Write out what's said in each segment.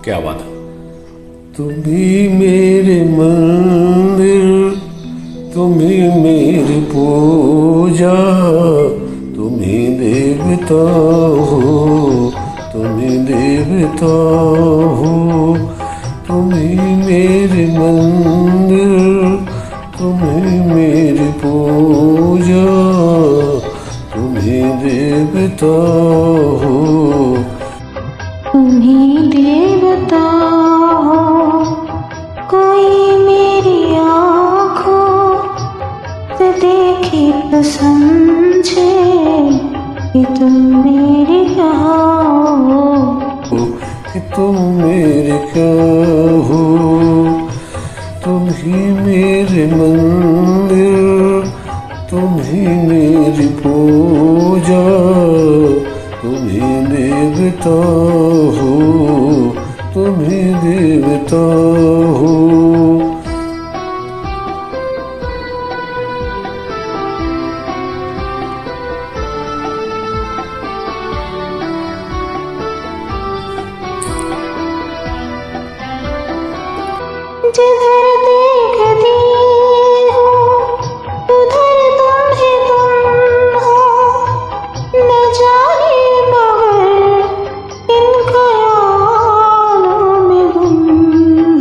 क्या बात है। तुम ही मेरे मंदिर, तुम ही मेरी पूजा, तुम ही देवता हो, तुम ही देवता हो। तुम ही मेरे मंदिर, तुम ही मेरी पूजा, तुम ही देवता हो। तुम ही देवता हो, कोई मेरी आँखों से देखे तो समझे कि तुम मेरे क्या हो, कि तुम मेरे क्या हो। तुम ही मेरे मंदिर, तुम ही मेरी पूजा, तुम ही देवता हो, तुम ही देवता हो। जिधर देखती हूँ उधर तुम ही तुम हो, न जाने मगर इन ख्यालों में गुम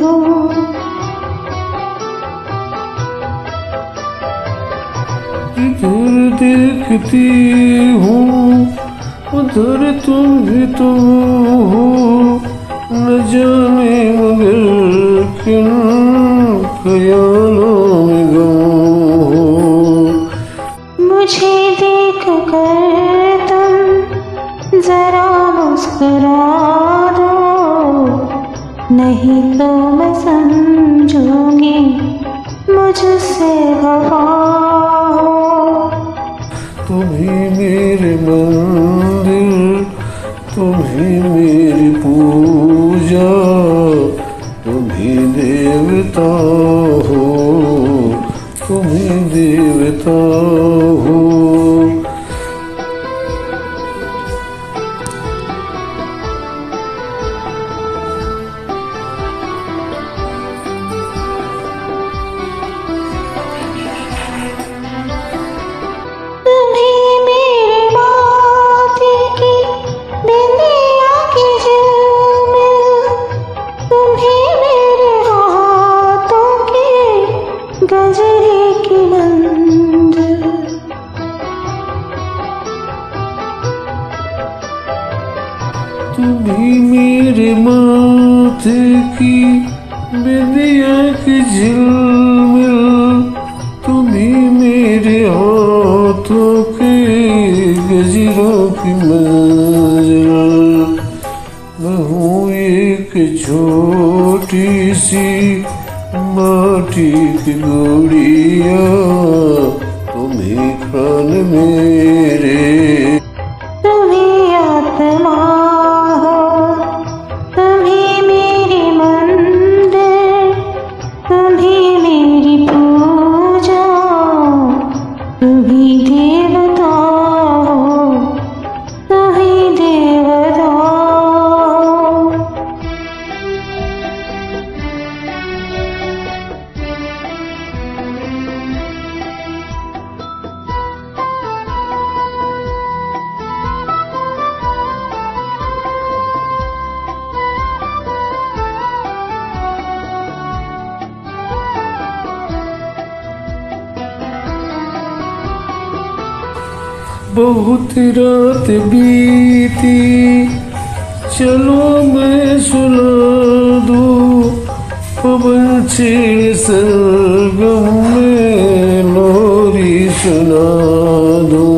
हो। जिधर देखती हूँ उधर तुम ही तुम हो, न जाने मगर किन ख्यालों में गुम हो। मुझे देख कर तुम जरा मुस्कुरा दो, नहीं तो मैं समझूंगी मुझसे वफा हो। तुम ही मेरे मंदिर, तुम ही मेरी पूजा, तुम ही देवता हो, तुम ही देवता हो। तुम ही मेरे माथे की बिंदिया की झिलमिल, तुम ही मेरे हाथों के गजरे की मंजिल। तुम ही मेरे माथे की बिंदिया की झिलमिल, तुम ही मेरे हाथों के गजरों की मंजिल। मैं हूँ एक छोटी सी माटी की गुड़िया, तुम ही प्राण मेरे। तुम ही आत्मा हो, तुम ही मेरी मंदिर, तुम ही मेरी पूजा, तुम ही देवता हो, तुम ही देवता हो। बहुत रात बीती, चलो मैं सुना दूँ पवन छेड़ सरगम में लोरी सुना दूँ।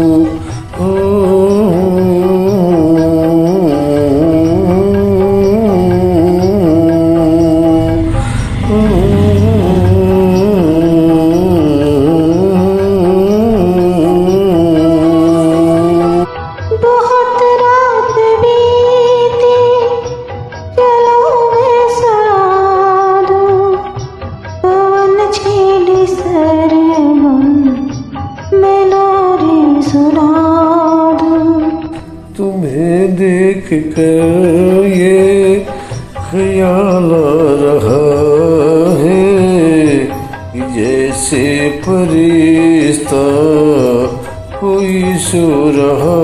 बहुत रात बीती, चलो मैं सुना दूँ पवन छेड़ी सरगम में लोरी सुना दूँ। तुम्हें देख कर ये ख्याल आ रहा है कि जैसे फरिश्ता कोई सो रहा